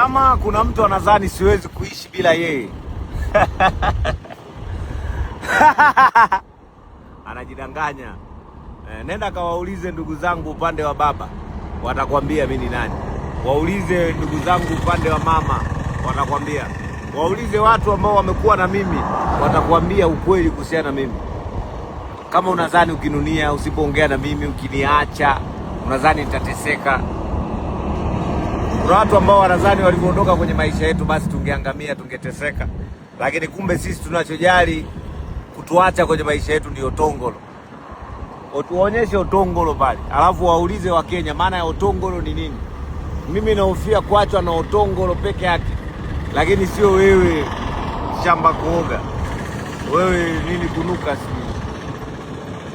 Kama kuna mtu anadhani siwezi kuishi bila yeye anajidanganya. Nenda kawaulize ndugu zangu upande wa baba, watakwambia mimi ni nani. Waulize ndugu zangu upande wa mama, watakwambia. Waulize watu ambao wamekuwa na mimi, watakwambia ukweli kuhusiana na mimi. Kama unadhani ukinunia, usipoongea na mimi, ukiniacha, unadhani nitateseka. Kuna watu ambao wanadhani walivyoondoka kwenye maisha yetu basi tungeangamia, tungeteseka. Lakini kumbe sisi tunachojali kutuacha kwenye maisha yetu ndio Otongolo. Tuonyeshe Otongolo pale. Alafu waulize wa Kenya maana ya Otongolo ni nini. Mimi nahofia kuachwa na Otongolo peke yake. Lakini sio wewe shamba kuoga. Wewe nini kunuka si.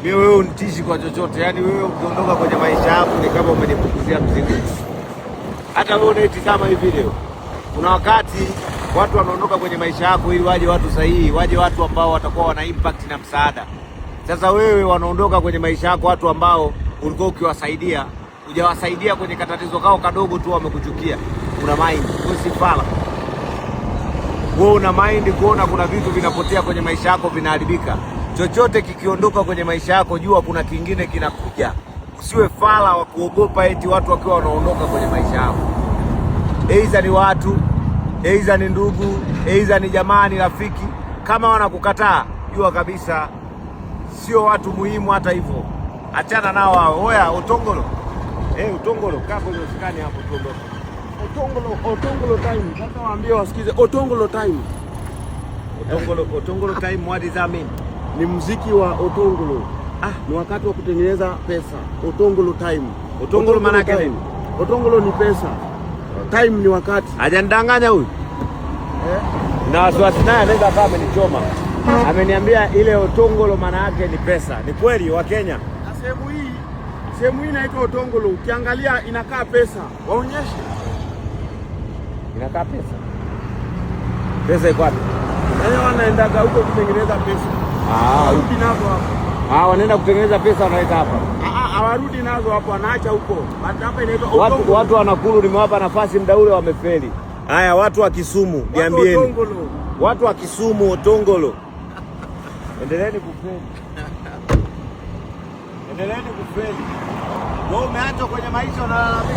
Mimi wewe unitishi kwa chochote. Yaani wewe ukiondoka kwenye maisha yako ni kama umenipunguzia mzigo. Hata wewe unaitazama hii video. Kuna wakati watu wanaondoka kwenye maisha yako ili waje watu sahihi, waje watu ambao watakuwa wana impact na msaada. Sasa wewe wanaondoka kwenye maisha yako watu ambao ulikuwa ukiwasaidia, hujawasaidia kwenye katatizo kao kadogo tu wamekuchukia. Una mind, usifala. Wewe una mind kuona kuna vitu vinapotea kwenye maisha yako, vinaharibika. Chochote kikiondoka kwenye maisha yako, jua kuna kingine kinakuja. Usiwe fala wa kuogopa eti watu wakiwa wanaondoka kwenye maisha yako. Aidha ni watu, aidha ni ndugu, aidha ni jamaa, ni rafiki. Kama wanakukataa, jua kabisa sio watu muhimu. Hata hivyo achana nao hao. Oya Otongolo, Otongolo kaa kwenye usikani hapo. Otongolo time. Sasa waambie wasikize Otongolo time. Otongolo time, what does that mean? Ni muziki wa Otongolo. Ni wakati wa kutengeneza pesa. Otongolo time. Otongolo maana yake nini? Otongolo ni pesa. Time ni wakati. Hajanidanganya huyu. Na wasiwasi naye anaweza kama amenichoma. Ameniambia ile Otongolo maana yake ni pesa. Ni kweli wa Kenya? Na sehemu hii inaitwa Otongolo. Ukiangalia inakaa pesa. Waonyeshe. Inakaa pesa. Pesa iko wapi? Wanaendaga huko kutengeneza pesa. Warudi nazo hapo. Wanaenda kutengeneza pesa wanaleta hapa. Hawarudi nazo hapo, wanaacha huko. Hapa inaitwa Otongolo. Watu wanakulu, nimewapa nafasi muda ule wamefeli. Haya watu wa Kisumu, niambieni. Watu wa Kisumu Otongolo. Endeleeni kufeli. Endeleeni kufeli. Wewe umeacha kwenye maisha unalalamika.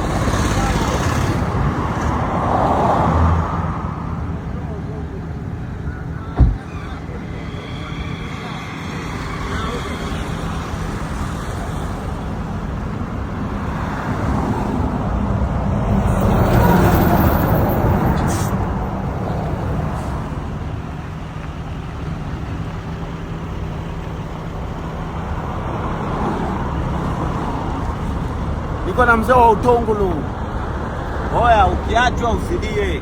Niko na mzee wa Otongolo. Oya, ukiachwa usilie.